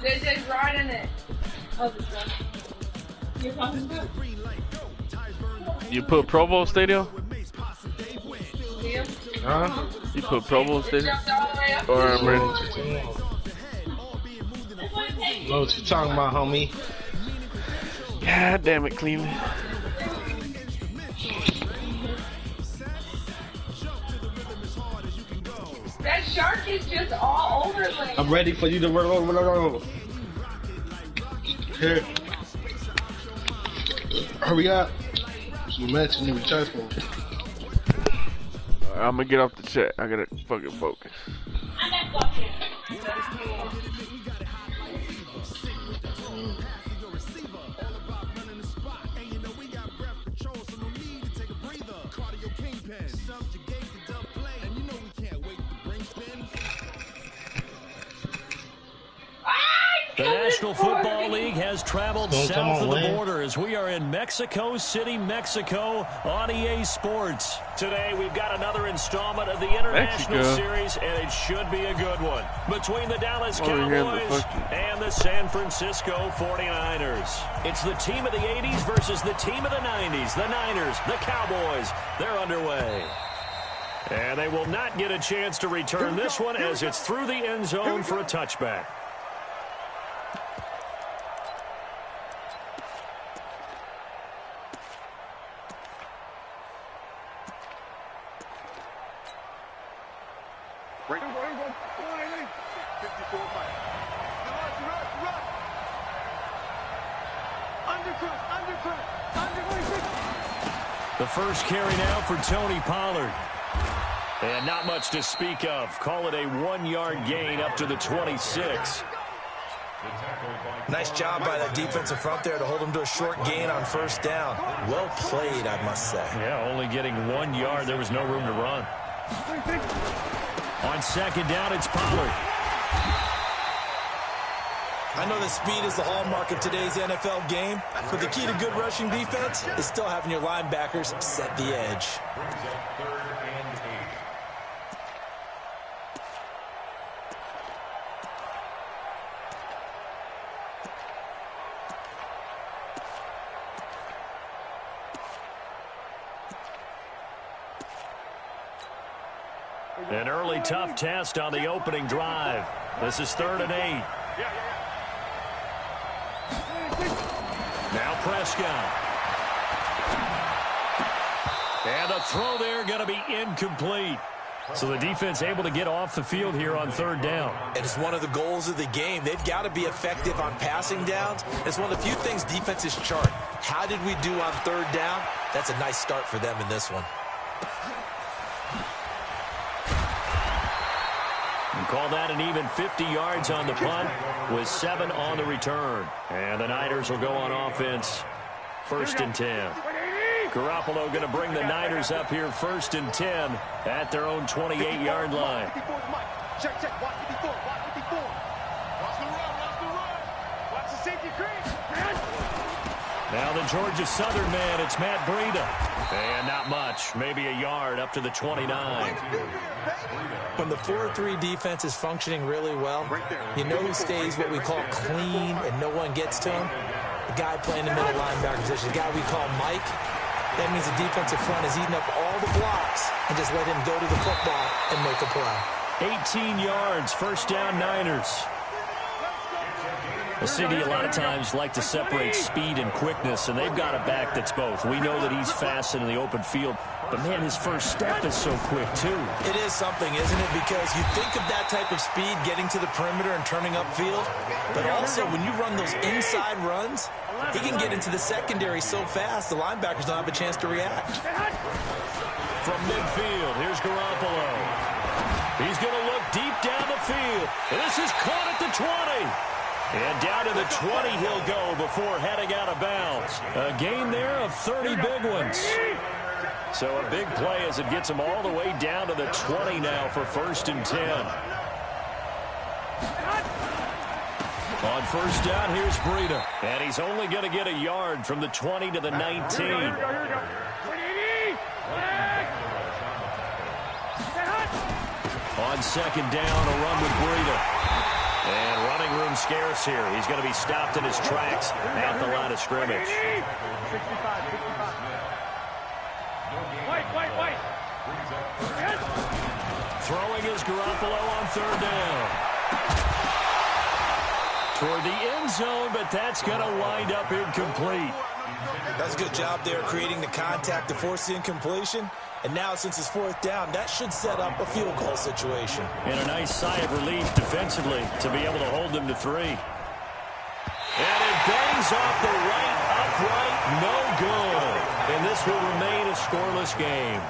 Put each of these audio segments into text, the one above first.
they're just riding it. Oh, you're talking about? You put Provo Stadium? Yeah. Huh? You put Provo Stadium? Or I'm ready. Know what you talking about, homie? God damn it, Cleveland. That shark is just all over the place. I'm ready for you to roll. Here. Hurry up. You mentioned you recharge for me. I'm gonna get off the chat. I gotta fucking focus. I'm not fucking. The National Football League has traveled south of the border as we are in Mexico City, Mexico on EA Sports. Today we've got another installment of the International Series, and it should be a good one. Between the Dallas Cowboys and the San Francisco 49ers. It's the team of the 80s versus the team of the 90s. The Niners, the Cowboys, they're underway. And they will not get a chance to return this one as it's through the end zone for a touchback. The first carry now for Tony Pollard. And not much to speak of. Call it a 1-yard gain up to the 26. Nice job by that defensive front there to hold him to a short gain on first down. Well played, I must say. Yeah, only getting 1 yard. There was no room to run. On second down, it's Pollard. I know that speed is the hallmark of today's NFL game, but the key to good rushing defense is still having your linebackers set the edge. An early tough test on the opening drive. This is 3rd and 8. Now Prescott. And the throw there going to be incomplete. So the defense able to get off the field here on 3rd down. It is one of the goals of the game. They've got to be effective on passing downs. It's one of the few things defenses chart. How did we do on 3rd down? That's a nice start for them in this one. And call that an even 50 yards on the punt with 7 on the return. And the Niners will go on offense 1st and 10. Garoppolo going to bring the Niners up here 1st and 10 at their own 28-yard line. Check, watch 54, watch 54. Watch the run. Watch the safety crease. Now the Georgia Southern man, it's Matt Breida. And not much, maybe a yard up to the 29. When the 4-3 defense is functioning really well, you know who stays what we call clean and no one gets to him? The guy playing the middle linebacker position, the guy we call Mike. That means the defensive front is eating up all the blocks and just let him go to the football and make a play. 18 yards, 1st down Niners. Well, CD, a lot of times like to separate speed and quickness, and they've got a back that's both. We know that he's fast in the open field, but, man, his first step is so quick, too. It is something, isn't it? Because you think of that type of speed getting to the perimeter and turning upfield, but also when you run those inside runs, he can get into the secondary so fast the linebackers don't have a chance to react. From midfield, here's Garoppolo. He's going to look deep down the field. This is caught at the 20. And down to the 20 he'll go before heading out of bounds. A gain there of 30 big ones. So a big play as it gets him all the way down to the 20 now for 1st and 10. On 1st down, here's Breida. And he's only going to get a yard from the 20 to the 19. On 2nd down, a run with Breida. And running room room scarce here. He's going to be stopped in his tracks at the line of scrimmage. 65. White. Throwing is Garoppolo on third down. Toward the end zone, but that's going to wind up incomplete. That's a good job there creating the contact to force the incompletion. And now, since it's fourth down, that should set up a field goal situation. And a nice sigh of relief defensively to be able to hold them to 3. And it bangs off the right upright, no good. And this will remain a scoreless game.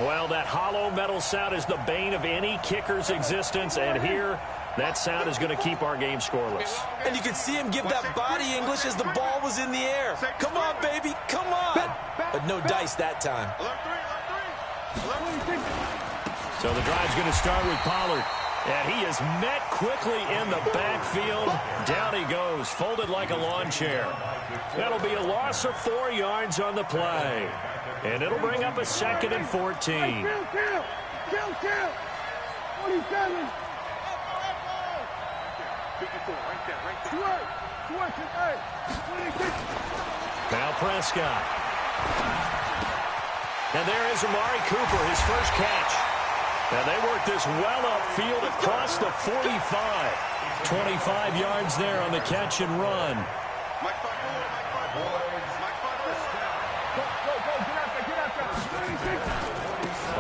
Well, that hollow metal sound is the bane of any kicker's existence, and here, that sound is going to keep our game scoreless. And you can see him give that body English as the ball was in the air. Come on, baby, come on. But no dice that time. So the drive's going to start with Pollard. And he is met quickly in the backfield. Down he goes, folded like a lawn chair. That'll be a loss of 4 yards on the play. And it'll bring up a 2nd and 14. Kill. 27. 54, right there. Now Prescott. And there is Amari Cooper, his first catch. And they work this well upfield across the 45. 25 yards there on the catch and run.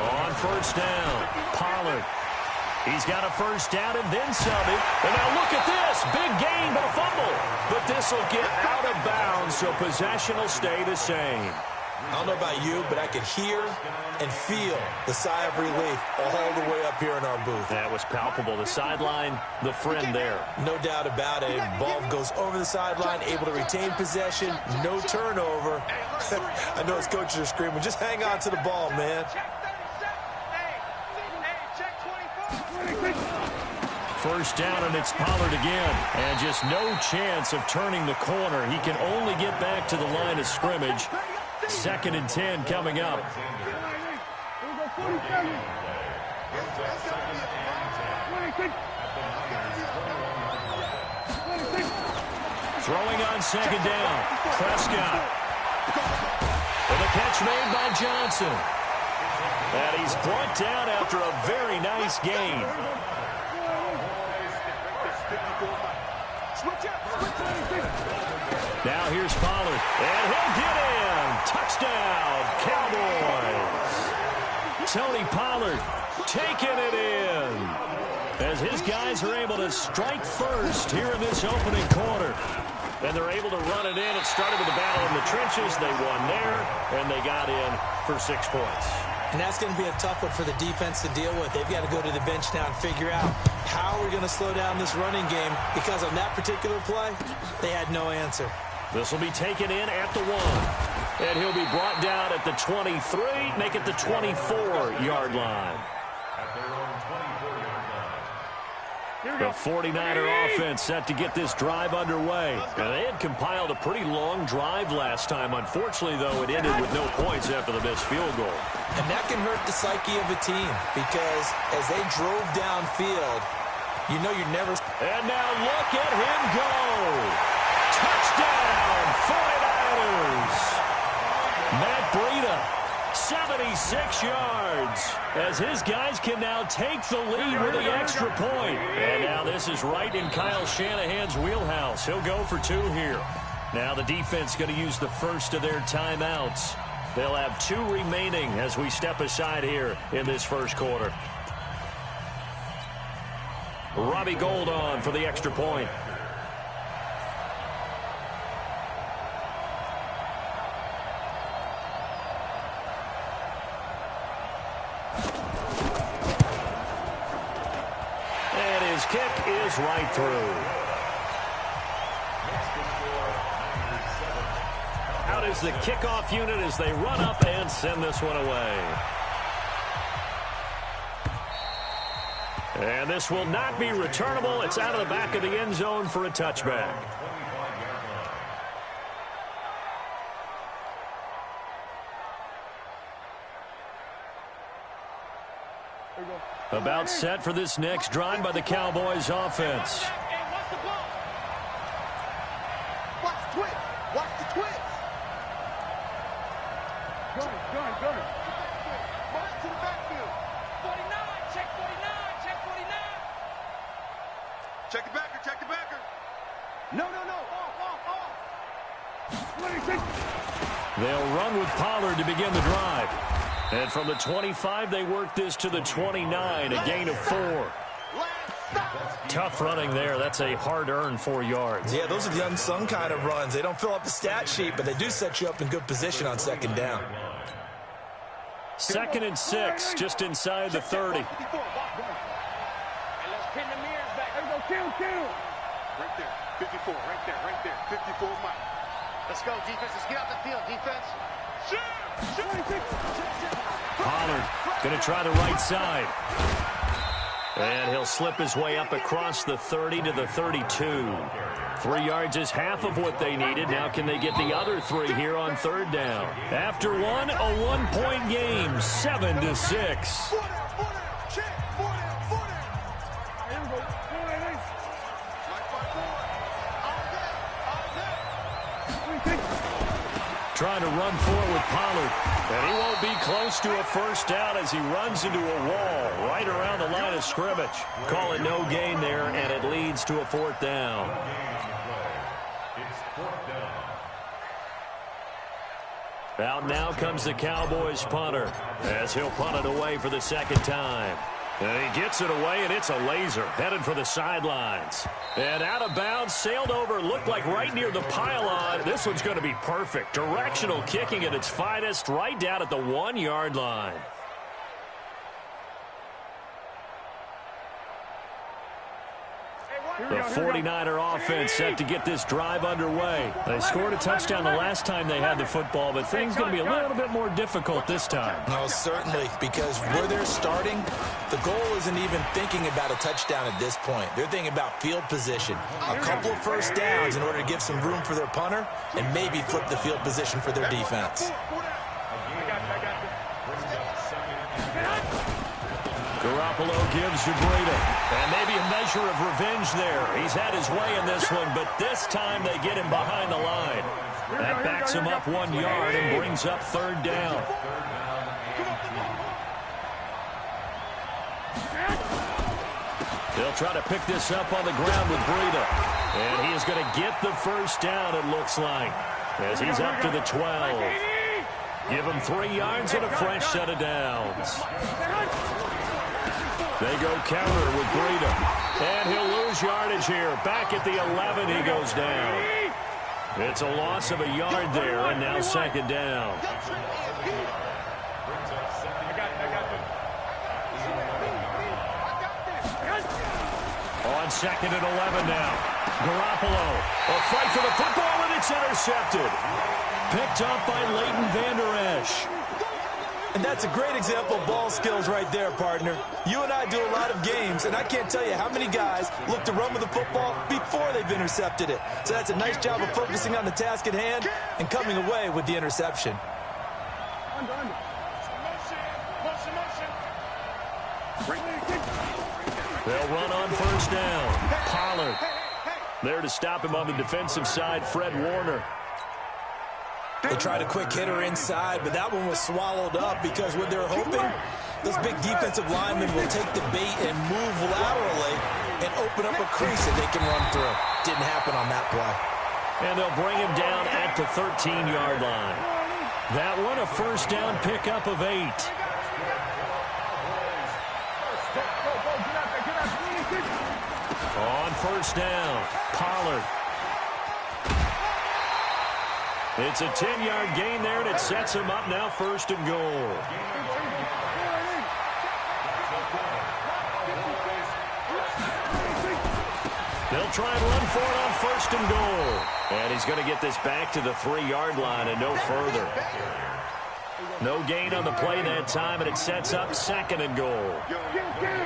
On first down, Pollard. He's got a first down and then some. And now look at this. Big gain, but a fumble. But this will get out of bounds, so possession will stay the same. I don't know about you, but I could hear and feel the sigh of relief all the way up here in our booth. That was palpable. The sideline, the friend there. No doubt about it. Ball goes over the sideline, able to retain possession, no turnover. I know his coaches are screaming, just hang on to the ball, man. First down, and it's Pollard again. And just no chance of turning the corner. He can only get back to the line of scrimmage. 2nd and 10 coming up. Throwing on 2nd down. Prescott. And the catch made by Johnson. And he's brought down after a very nice gain. Now here's Pollard, and he'll get in. Touchdown, Cowboys. Tony Pollard taking it in. As his guys are able to strike first here in this opening quarter. And they're able to run it in. It started with a battle in the trenches. They won there, and they got in for 6 points. And that's going to be a tough one for the defense to deal with. They've got to go to the bench now and figure out how we're going to slow down this running game, because on that particular play, they had no answer. This will be taken in at the 1. And he'll be brought down at the 23, make it the 24-yard line. The 49er offense set to get this drive underway. Now, they had compiled a pretty long drive last time. Unfortunately, though, it ended with no points after the missed field goal. And that can hurt the psyche of a team, because as they drove downfield, you know you're never... And now look at him go. Touchdown, 49ers. Matt Breida, 76 yards, as his guys can now take the lead with the extra point. And now this is right in Kyle Shanahan's wheelhouse. He'll go for 2 here. Now the defense going to use the first of their timeouts. They'll have 2 remaining as we step aside here in this first quarter. Robbie Gould on for the extra point. And his kick is right through. Out is the kickoff unit as they run up and send this one away. And this will not be returnable. It's out of the back of the end zone for a touchback. About set for this next drive by the Cowboys offense. March to the backfield. 49, check 49, check 49. Check the backer, check the backer. No. Off. They'll run with Pollard to begin the drive. And from the 25, they work this to the 29, a gain of 4. Tough running there. That's a hard-earned 4 yards. Yeah, those are the unsung kind of runs. They don't fill up the stat sheet, but they do set you up in good position on second down. 2nd and 6, just inside the 30. Hey, let's pin the mirrors back. There we go, kill. Right there, 54, right there, 54 Mike. Let's go, defense. Let's get out the field, defense. Pollard going to try the right side. And he'll slip his way up across the 30 to the 32. 3 yards is half of what they needed. Now can they get the other 3 here on 3rd down? After one, a 1-point game, 7-6. Trying to run forward with Pollard. And he won't be close to a 1st down as he runs into a wall right around the line of scrimmage. Call it no gain there, and it leads to a 4th down. Out now comes the Cowboys punter as he'll punt it away for the 2nd time. And he gets it away, and it's a laser headed for the sidelines. And out of bounds, sailed over, looked like right near the pylon. This one's going to be perfect. Directional kicking at its finest, right down at the 1-yard line. The 49er offense set to get this drive underway. They scored a touchdown the last time they had the football, but things going to be a little bit more difficult this time. No, certainly, because where they're starting, the goal isn't even thinking about a touchdown at this point. They're thinking about field position. A couple of 1st downs in order to give some room for their punter and maybe flip the field position for their defense. Garoppolo gives to Breida. And maybe a measure of revenge there. He's had his way in this one, but this time they get him behind the line. That backs him up 1 yard and brings up 3rd down. They'll try to pick this up on the ground with Breida. And he is going to get the 1st down, it looks like, as he's up to the 12. Give him 3 yards and a fresh set of downs. They go counter with Breida. And he'll lose yardage here. Back at the 11, he goes down. It's a loss of a yard there, and now 2nd down. On 2nd and 11 now. Garoppolo. A fight for the football, and it's intercepted. Picked up by Leighton Vander Esch. And that's a great example of ball skills right there, partner. You and I do a lot of games, and I can't tell you how many guys look to run with the football before they've intercepted it. So that's a nice job of focusing on the task at hand and coming away with the interception. They'll run on 1st down. Pollard. There to stop him on the defensive side, Fred Warner. They tried a quick hitter inside, but that one was swallowed up because what they're hoping, those big defensive linemen will take the bait and move laterally and open up a crease that they can run through. Didn't happen on that play. And they'll bring him down at the 13-yard line. That one a 1st down pickup of 8. On 1st down, Pollard. It's a 10-yard gain there, and it sets him up now 1st and goal. They'll try and run for it on 1st and goal. And he's going to get this back to the 3-yard line and no further. No gain on the play that time, and it sets up 2nd and goal.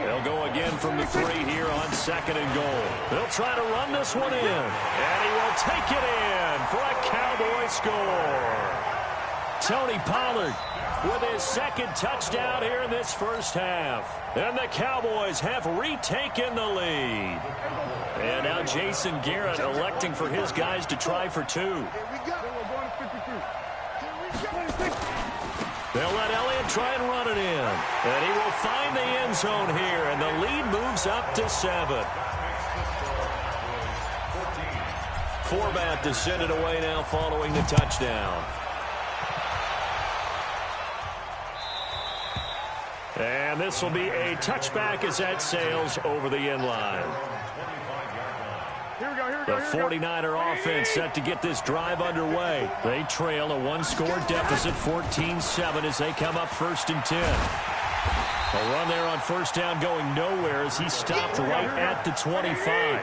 They'll go again from the 3 here on 2nd and goal. They'll try to run this one in, and he will take it in for a Cowboy score. Tony Pollard with his 2nd touchdown here in this 1st half. And the Cowboys have retaken the lead. And now Jason Garrett electing for his guys to try for 2. They'll let Elliott try and run it in. And he will find the end zone here, and the lead moves up to 7. Forbat to send it away now following the touchdown. And this will be a touchback as that sails over the end line. The 49er offense set to get this drive underway. They trail a one-score deficit, 14-7, as they come up 1st and 10. A run there on first down going nowhere as he stopped right at the 25.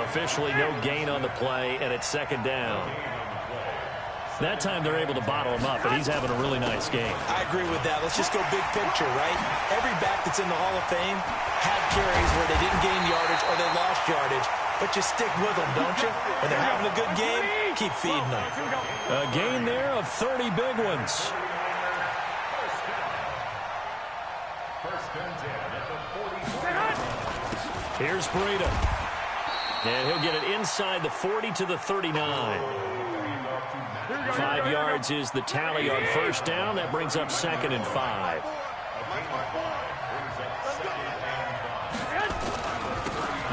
Officially no gain on the play, and it's 2nd down. That time they're able to bottle him up, and he's having a really nice game. I agree with that. Let's just go big picture, right? Every back that's in the Hall of Fame had carries where they didn't gain yardage or they lost yardage, but you stick with them, don't you? When they're having a good game, keep feeding them. A gain there of 30 big ones. Here's Breida. And he'll get it inside the 40 to the 39. 5 yards is the tally on first down. That brings up 2nd and 5.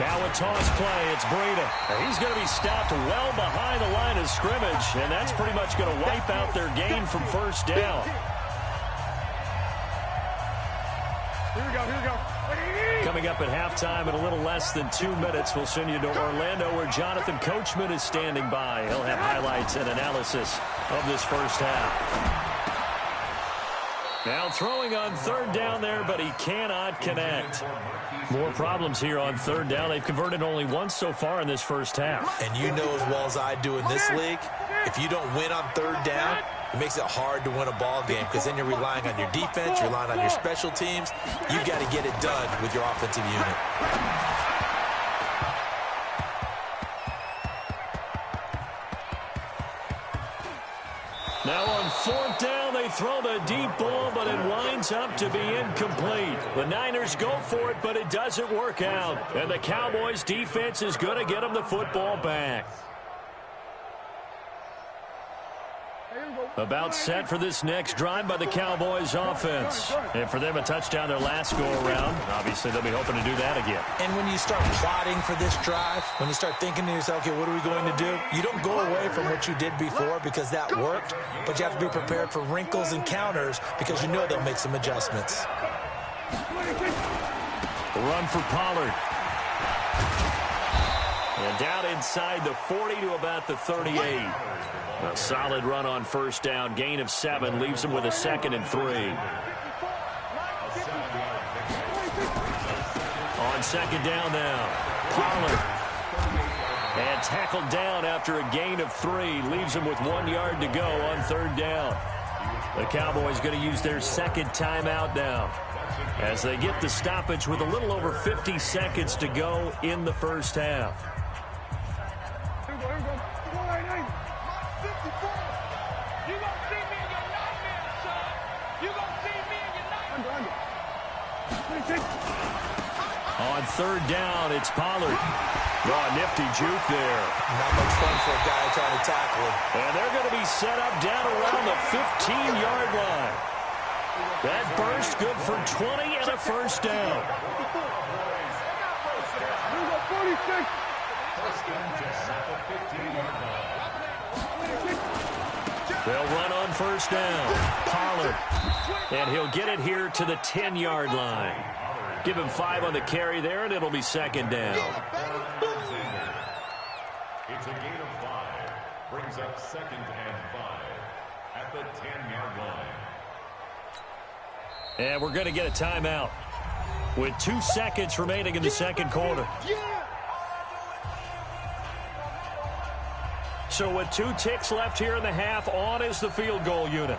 Now a toss play. It's Breida. He's going to be stopped well behind the line of scrimmage, and that's pretty much going to wipe out their gain from first down. Here we go. Coming up at halftime in a little less than 2 minutes, we'll send you to Orlando where Jonathan Coachman is standing by. He'll have highlights and analysis of this first half. Now throwing on 3rd down there, but he cannot connect. More problems here on 3rd down. They've converted only once so far in this first half. And you know as well as I do in this league, if you don't win on 3rd down, it makes it hard to win a ball game because then you're relying on your defense, you're relying on your special teams. You've got to get it done with your offensive unit. Now on 4th down, they throw the deep ball, but it winds up to be incomplete. The Niners go for it, but it doesn't work out. And the Cowboys' defense is going to get them the football back. About set for this next drive by the Cowboys offense. And for them, a touchdown their last go-around. Obviously, they'll be hoping to do that again. And when you start plotting for this drive, when you start thinking to yourself, okay, what are we going to do? You don't go away from what you did before because that worked, but you have to be prepared for wrinkles and counters because you know they'll make some adjustments. The run for Pollard. And down inside the 40 to about the 38. A solid run on first down. Gain of 7 leaves him with a 2nd and 3. On 2nd down now, Pollard. And tackled down after a gain of 3. Leaves him with 1 yard to go on 3rd down. The Cowboys going to use their 2nd timeout now as they get the stoppage with a little over 50 seconds to go in the first half. On 3rd down, it's Pollard. Oh, nifty juke there. Not much fun for a guy trying to tackle him. And they're going to be set up down around the 15-yard line. That burst good for 20 and a first down. They'll run on first down. Pollard. And he'll get it here to the 10-yard line. Give him 5 on the carry there, and it'll be 2nd down. It's a gain of 5. Brings up 2nd and 5 at the 10-yard line. And we're going to get a timeout with 2 seconds remaining in the second quarter. So with 2 ticks left here in the half, on is the field goal unit.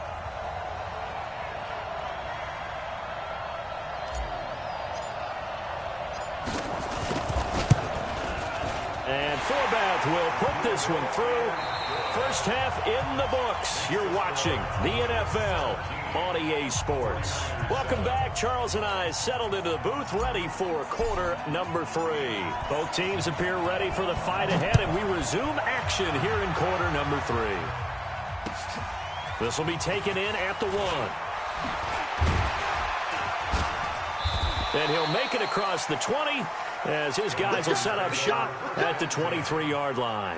And Forbath will put this one through. First half in the books. You're watching the NFL on EA Sports. Welcome back. Charles and I settled into the booth, ready for quarter number 3. Both teams appear ready for the fight ahead, and we resume action here in quarter number 3. This will be taken in at the 1. And he'll make it across the 20 as his guys will set up shop at the 23-yard line.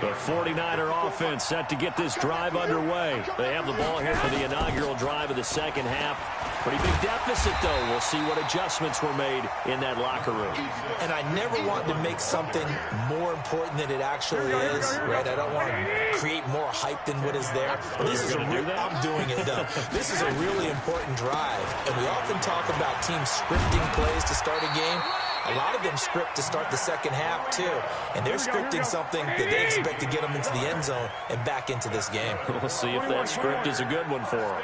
The 49er offense set to get this drive underway. They have the ball here for the inaugural drive of the second half. Pretty big deficit, though. We'll see what adjustments were made in that locker room. And I never want to make something more important than it actually is, right? I don't want to create more hype than what is there. But this is I'm doing it, though. This is a really important drive. And we often talk about teams scripting plays to start a game. A lot of them script to start the second half, too. And they're scripting something that they expect to get them into the end zone and back into this game. We'll see if that script is a good one for them.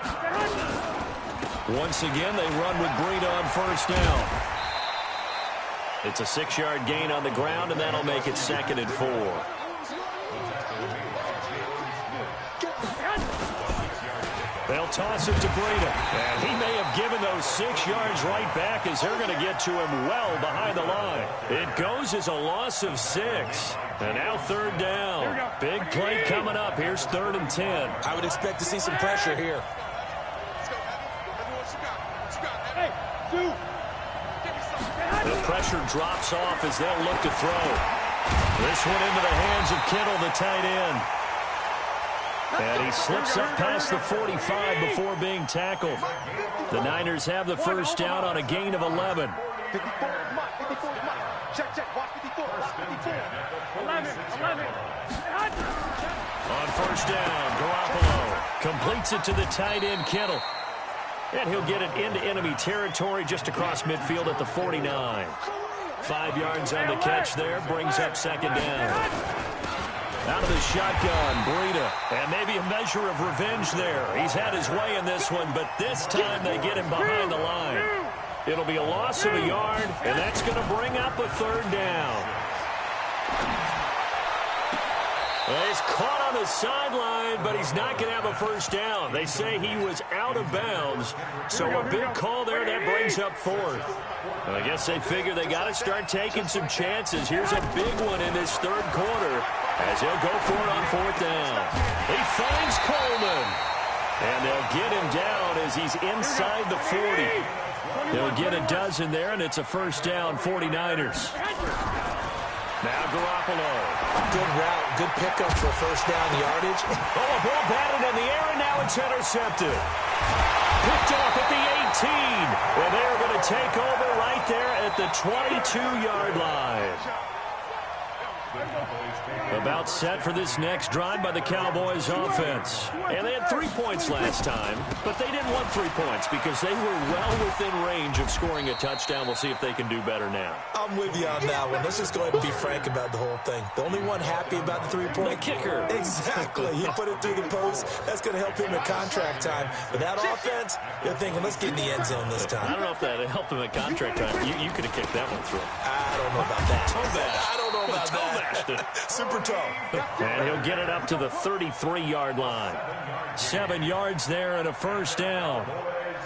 Once again, they run with Breida on first down. It's a 6-yard gain on the ground, and that'll make it 2nd and 4. They'll toss it to Breida. And he may have given those 6 yards right back as they're going to get to him well behind the line. It goes as a loss of 6. And now 3rd down. Big play coming up. Here's 3rd and 10. I would expect to see some pressure here. The pressure drops off as they'll look to throw. This one into the hands of Kittle, the tight end. And he slips up past the 45 before being tackled. The Niners have the first down on a gain of 11. On first down, Garoppolo completes it to the tight end, Kittle. And he'll get it into enemy territory just across midfield at the 49. 5 yards on the catch there, brings up 2nd down. Out of the shotgun, Breida. And maybe a measure of revenge there. He's had his way in this one, but this time they get him behind the line. It'll be a loss of a yard, and that's going to bring up a 3rd down. Well, he's caught on the sideline, but he's not going to have a first down. They say he was out of bounds, so a big call there that brings up 4th. Well, I guess they figure they got to start taking some chances. Here's a big one in this 3rd quarter as he'll go for it on 4th down. He finds Coleman, and they'll get him down as he's inside the 40. They'll get a dozen there, and it's a first down, 49ers. Now Garoppolo. Good route, good pickup for first down yardage. Oh, a ball batted in the air, and now it's intercepted. Picked off at the 18. And they're going to take over right there at the 22-yard line. About set for this next drive by the Cowboys offense. And they had 3 points last time, but they didn't want 3 points because they were well within range of scoring a touchdown. We'll see if they can do better now. I'm with you on that one. Let's just go ahead and be frank about the whole thing. The only one happy about the 3-point. The kicker. Exactly. He put it through the post. That's going to help him at contract time. But that offense, you're thinking, let's get in the end zone this time. I don't know if that helped him at contract time. You could have kicked that one through. I don't know about that. I don't know about that. Super toe. And he'll get it up to the 33-yard line. 7 yards there and a first down.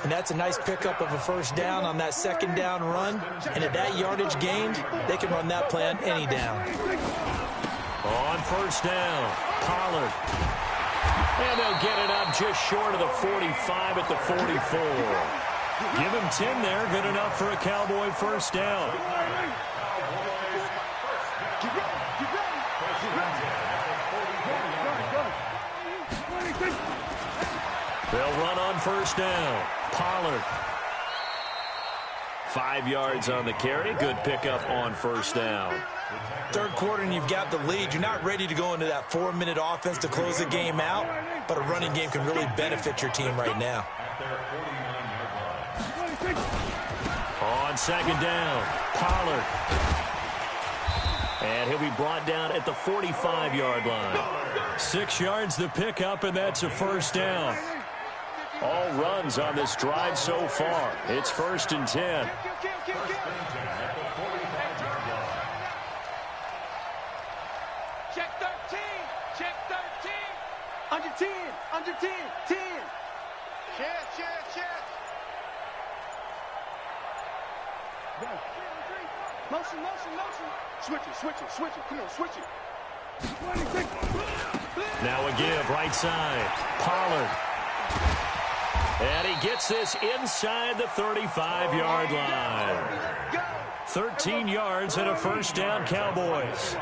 And that's a nice pickup of a first down on that 2nd down run. And at that yardage gained, they can run that play on any down. On first down, Pollard. And they'll get it up just short of the 45 at the 44. Give him 10 there, good enough for a Cowboy first down. They'll run on first down. Pollard. 5 yards on the carry. Good pickup on first down. 3rd quarter and you've got the lead. You're not ready to go into that 4-minute offense to close the game out, but a running game can really benefit your team right now. On 2nd down, Pollard. And he'll be brought down at the 45-yard line. 6 yards the pickup, and that's a first down. All runs on this drive so far. It's 1st and 10. Check 13. Check 13. Under 10. Under 10. 10. Check. Motion. Switch it. Come on, switch it. Now a give right side. Pollard. And he gets this inside the 35-yard line. 13 yards and a first down, Cowboys.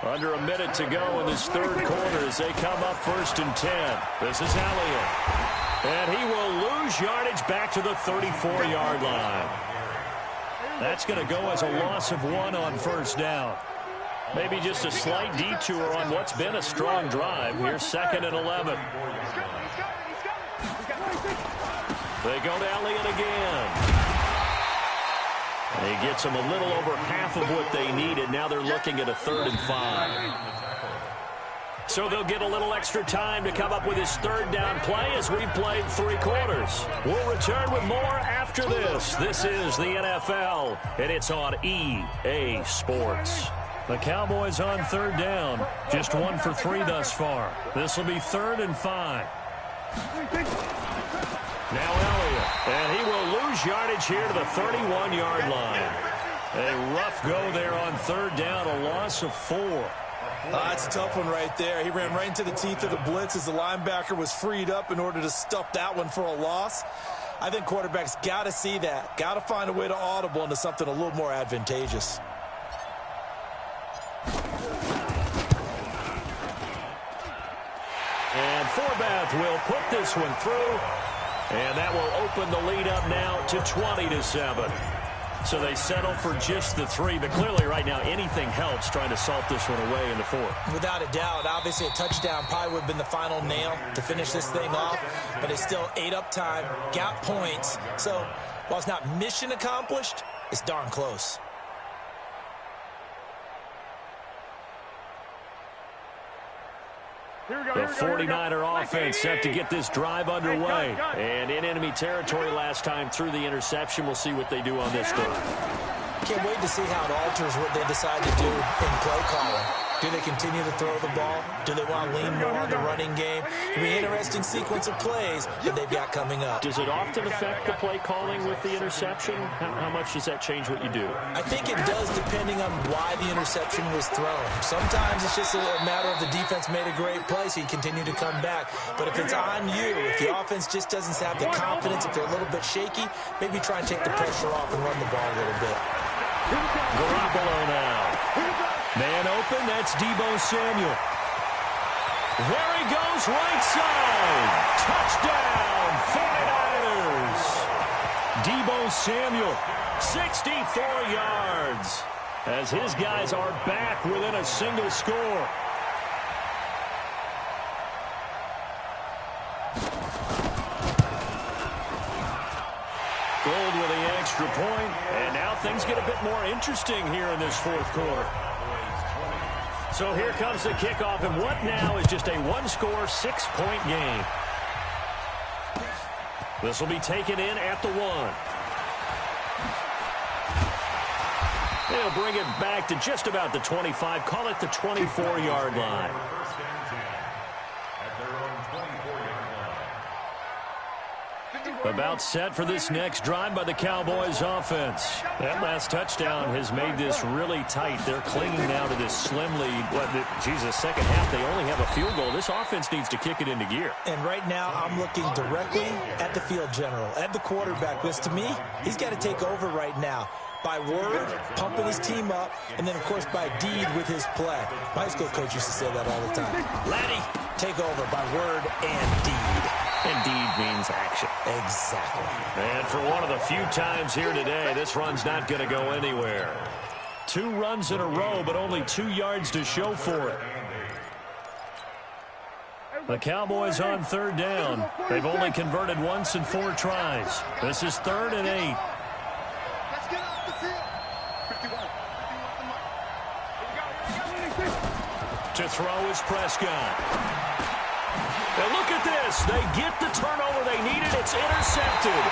Under a minute to go in this third quarter as they come up 1st and 10. This is Elliott. And he will lose yardage back to the 34-yard line. That's going to go as a loss of 1 on first down. Maybe just a slight detour on what's been a strong drive. Here's 2nd and 11. They go to Elliott again. He gets them a little over half of what they needed. Now they're looking at a 3rd and 5. So they'll get a little extra time to come up with his 3rd down play as we've played 3 quarters. We'll return with more after this. This is the NFL, and it's on EA Sports. The Cowboys on 3rd down. Just 1 for 3 thus far. This will be 3rd and 5. Now Elliott, and he will lose yardage here to the 31-yard line. A rough go there on 3rd down, a loss of 4. That's a tough one right there. He ran right into the teeth of the blitz as the linebacker was freed up in order to stuff that one for a loss. I think quarterbacks got to see that. Got to find a way to audible into something a little more advantageous. And Forbath will put this one through. And that will open the lead up now to 20-7. So they settle for just the 3. But clearly right now anything helps trying to salt this one away in the 4th. Without a doubt, obviously a touchdown probably would have been the final nail to finish this thing off. But it's still ate up time, got points. So while it's not mission accomplished, it's darn close. The 49er offense set to get this drive underway. And in enemy territory last time through the interception. We'll see what they do on this drive. Can't wait to see how it alters what they decide to do in play calling. Do they continue to throw the ball? Do they want to lean more on the running game? It'll be an interesting sequence of plays that they've got coming up. Does it often affect the play calling with the interception? How much does that change what you do? I think it does depending on why the interception was thrown. Sometimes it's just a matter of the defense made a great play, so you continue to come back. But if it's on you, if the offense just doesn't have the confidence, if they're a little bit shaky, maybe try and take the pressure off and run the ball a little bit. Garoppolo now. Man open, that's Deebo Samuel. There he goes, right side. Touchdown, 49ers. Deebo Samuel, 64 yards. As his guys are back within a single score. Gold with the extra point, and now things get a bit more interesting here in this 4th quarter. So here comes the kickoff, and what now is just a 1-score, 6-point game. This will be taken in at the 1. They'll bring it back to just about the 25, call it the 24-yard line. About set for this next drive by the Cowboys offense. That last touchdown has made this really tight. They're clinging now to this slim lead. Second half, they only have a field goal. This offense needs to kick it into gear. And right now, I'm looking directly at the field general, at the quarterback. Because to me, he's got to take over right now. By word, pumping his team up, and then, of course, by deed with his play. My high school coach used to say that all the time. Laddie, take over by word and deed. And deed means action. Exactly. And for one of the few times here today, this run's not going to go anywhere. 2 runs in a row, but only 2 yards to show for it. The Cowboys on 3rd down. They've only converted once in 4 tries. This is 3rd and 8. To throw is Prescott. And look at this. They get the turnover they needed. It's intercepted.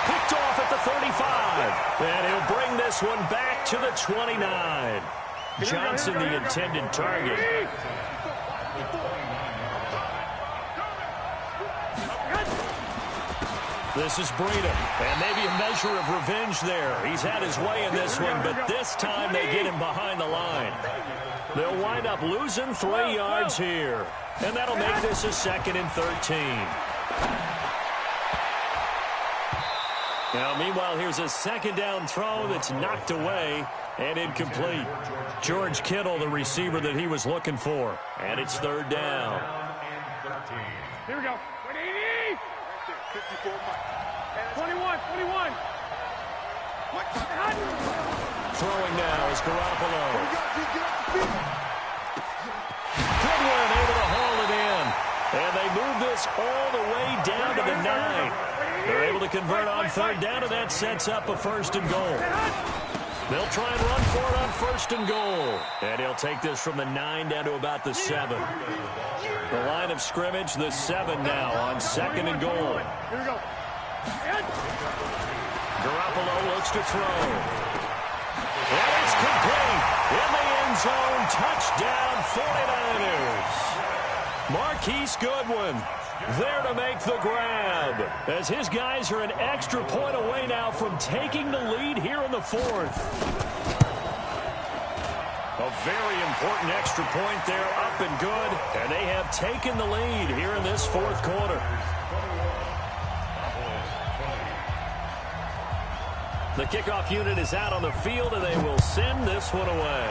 Picked off at the 35. And he'll bring this one back to the 29. Johnson, the intended target. This is Breida. And maybe a measure of revenge there. He's had his way in this one, but this time they get him behind the line. They'll wind up losing 3 yards here. And that'll make this a 2nd and 13. Now, meanwhile, here's a second down throw that's knocked away and incomplete. George Kittle, the receiver that he was looking for. And it's third down. Here we go. 54. 21. Throwing now is Garoppolo. Goodwin able to haul it in. And they move this all the way down to the 9. They're able to convert on third down, and that sets up a first and goal. They'll try and run for it on first and goal. And he'll take this from the 9 down to about the 7. The line of scrimmage, the 7 now on second and goal. Here we go. Garoppolo looks to throw. And it's complete. In the end zone, touchdown 49ers. Marquise Goodwin there to make the grab, as his guys are an extra point away now from taking the lead here in the fourth. A very important extra point there, up and good, and they have taken the lead here in this fourth quarter. The kickoff unit is out on the field, and they will send this one away.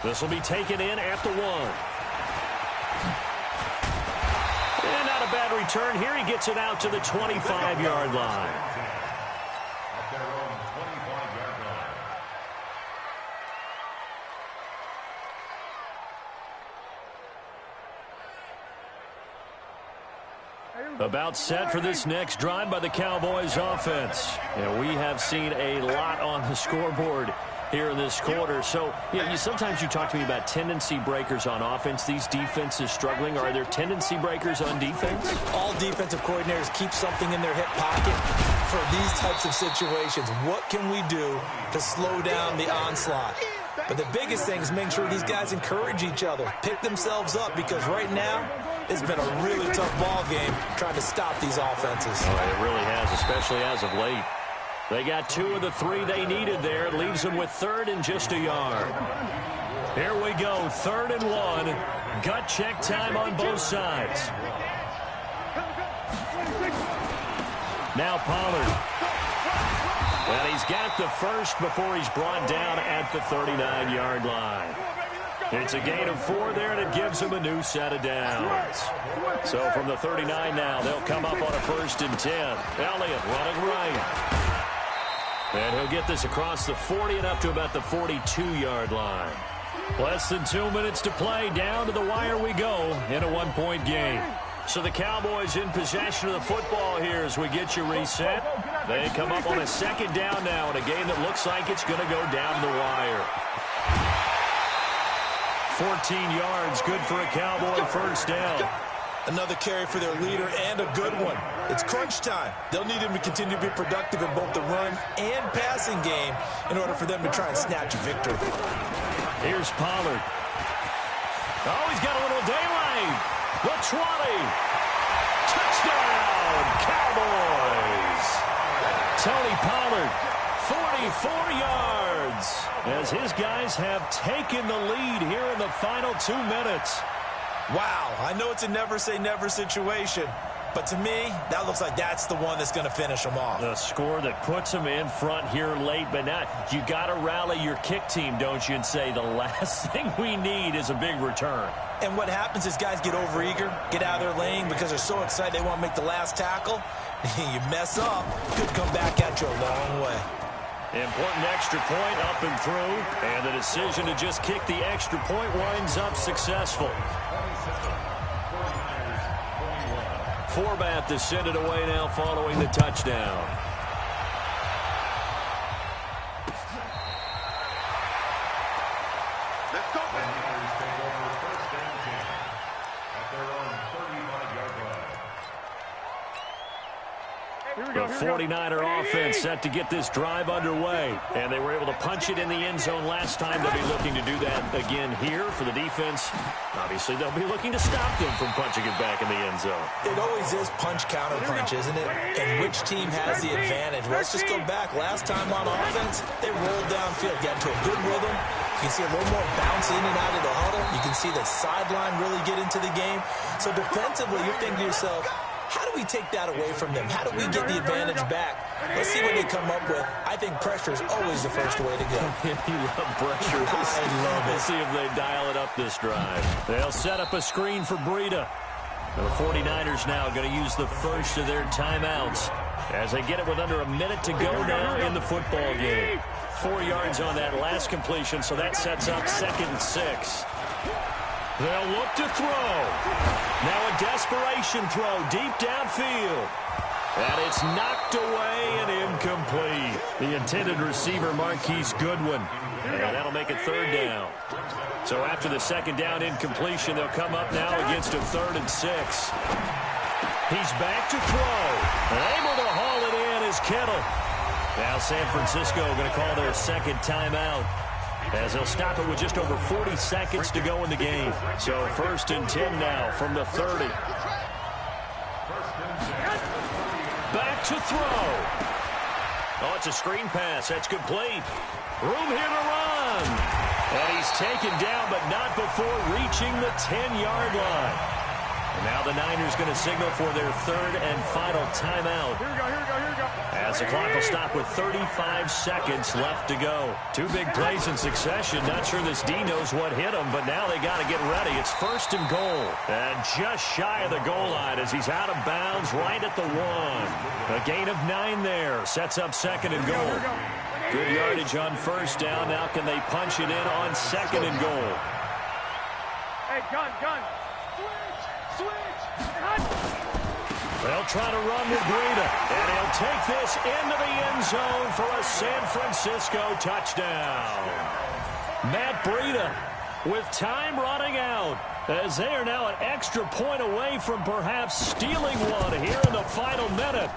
This will be taken in at the 1. And not a bad return here. He gets it out to the 25-yard line. About set for this next drive by the Cowboys offense. And we have seen a lot on the scoreboard here in this quarter. So, sometimes you talk to me about tendency breakers on offense. These defenses struggling. Are there tendency breakers on defense? All defensive coordinators keep something in their hip pocket for these types of situations. What can we do to slow down the onslaught? But the biggest thing is making sure these guys encourage each other, pick themselves up, because right now it's been a really tough ball game trying to stop these offenses. Oh, it really has, especially as of late. They got 2 of the 3 they needed there. It leaves them with third and just a yard. Here we go, 3rd and 1. Gut check time on both sides. Now Pollard. Well, he's got the first before he's brought down at the 39-yard line. It's a gain of 4 there, and it gives him a new set of downs. So from the 39 now, they'll come up on a 1st and 10. Elliott running right. And he'll get this across the 40 and up to about the 42-yard line. Less than 2 minutes to play. Down to the wire we go in a 1-point game. So the Cowboys in possession of the football here as we get you reset. They come up on a 2nd down now in a game that looks like it's going to go down the wire. 14 yards, good for a Cowboy 1st down. Another carry for their leader and a good one. It's crunch time. They'll need him to continue to be productive in both the run and passing game in order for them to try and snatch a victory. Here's Pollard. Oh, he's got a little daylight. The 20. Touchdown, Cowboys. Tony Pollard, 44 yards, as his guys have taken the lead here in the final 2 minutes. Wow, I know it's a never-say-never situation, but to me, that looks like that's the one that's going to finish them off. The score that puts them in front here late, but now you got to rally your kick team, don't you, and say the last thing we need is a big return. And what happens is guys get overeager, get out of their lane because they're so excited they want to make the last tackle. You mess up, could come back at you a long way. Important extra point up and through, and the decision to just kick the extra point winds up successful. Forbath to send it away now following the touchdown. Let's go. The 49er offense set to get this drive underway. And they were able to punch it in the end zone last time. They'll be looking to do that again here for the defense. Obviously, they'll be looking to stop them from punching it back in the end zone. It always is punch-counter punch, isn't it? And which team has the advantage? Well, let's just go back. Last time on offense, they rolled downfield, got into a good rhythm. You can see a little more bounce in and out of the huddle. You can see the sideline really get into the game. So defensively, you're thinking to yourself, How do we take that away from them? How do we get the advantage back? Let's see what they come up with. I think pressure is always the first way to go. You love pressure. I love it. We'll see if they dial it up this drive. They'll set up a screen for Breida. The 49ers now going to use the first of their timeouts as they get it with under a minute to go now in the football game. 4 yards on that last completion, so that sets up 2nd and 6. They'll look to throw. Now a desperation throw deep downfield. And it's knocked away and incomplete. The intended receiver, Marquise Goodwin. And that'll make it 3rd down. So after the 2nd down incompletion, they'll come up now against a 3rd and 6. He's back to throw. And able to haul it in is Kittle. Now San Francisco going to call their 2nd timeout, as they'll stop it with just over 40 seconds to go in the game. So 1st and 10 now from the 30. Back to throw. Oh, it's a screen pass. That's complete. Room here to run. And he's taken down, but not before reaching the 10-yard line. And now the Niners going to signal for their 3rd and final timeout. Here we go. As the clock will stop with 35 seconds left to go. 2 big plays in succession. Not sure this D knows what hit him, but now they got to get ready. It's 1st and goal. And just shy of the goal line as he's out of bounds right at the 1. A gain of 9 there. Sets up 2nd and goal. Good yardage on 1st down. Now can they punch it in on 2nd and goal? Hey, gun. Switch. They'll try to run with Breida, and he'll take this into the end zone for a San Francisco touchdown. Matt Breida with time running out, as they are now an extra point away from perhaps stealing one here in the final minute.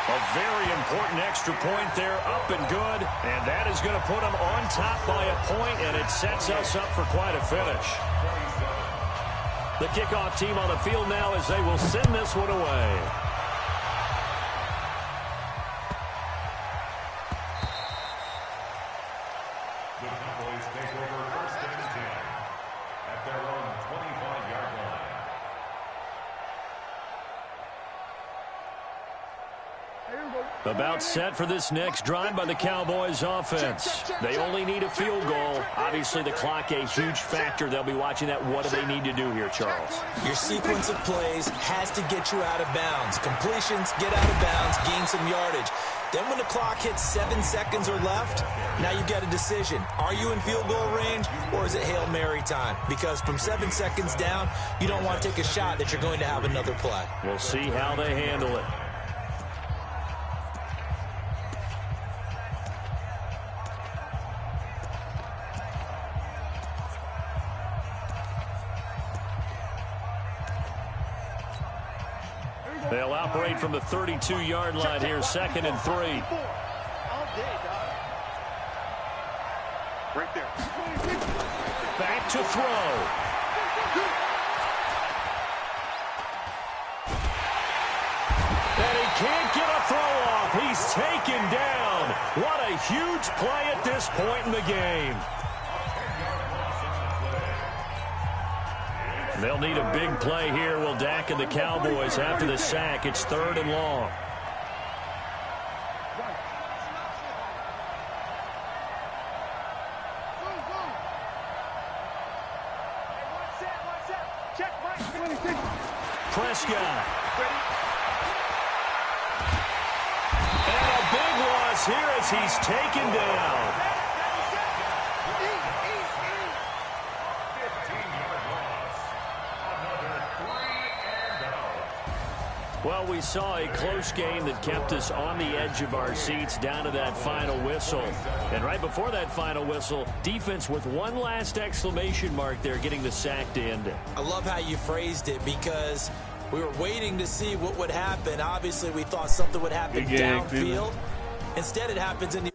A very important extra point there, up and good, and that is going to put them on top by a point, and it sets us up for quite a finish. The kickoff team on the field now as they will send this one away. The Cowboys take over 1st and 10 at their own 25-yard line. About set for this next drive by the Cowboys offense. They only need a field goal. Obviously, the clock a huge factor. They'll be watching that. What do they need to do here, Charles? Your sequence of plays has to get you out of bounds. Completions, get out of bounds, gain some yardage. Then when the clock hits 7 seconds or left, now you've got a decision. Are you in field goal range, or is it Hail Mary time? Because from 7 seconds down, you don't want to take a shot that you're going to have another play. We'll see how they handle it. They'll operate from the 32-yard line here, 2nd and 3. Right there. Back to throw. And he can't get a throw off. He's taken down. What a huge play at this point in the game. They'll need a big play here. Will Dak and the Cowboys after the sack. It's 3rd and long. Prescott. And a big loss here as he's taken down. Well, we saw a close game that kept us on the edge of our seats down to that final whistle. And right before that final whistle, defense with one last exclamation mark there, getting the sack to end it. I love how you phrased it, because we were waiting to see what would happen. Obviously, we thought something would happen downfield. Instead, it happens in the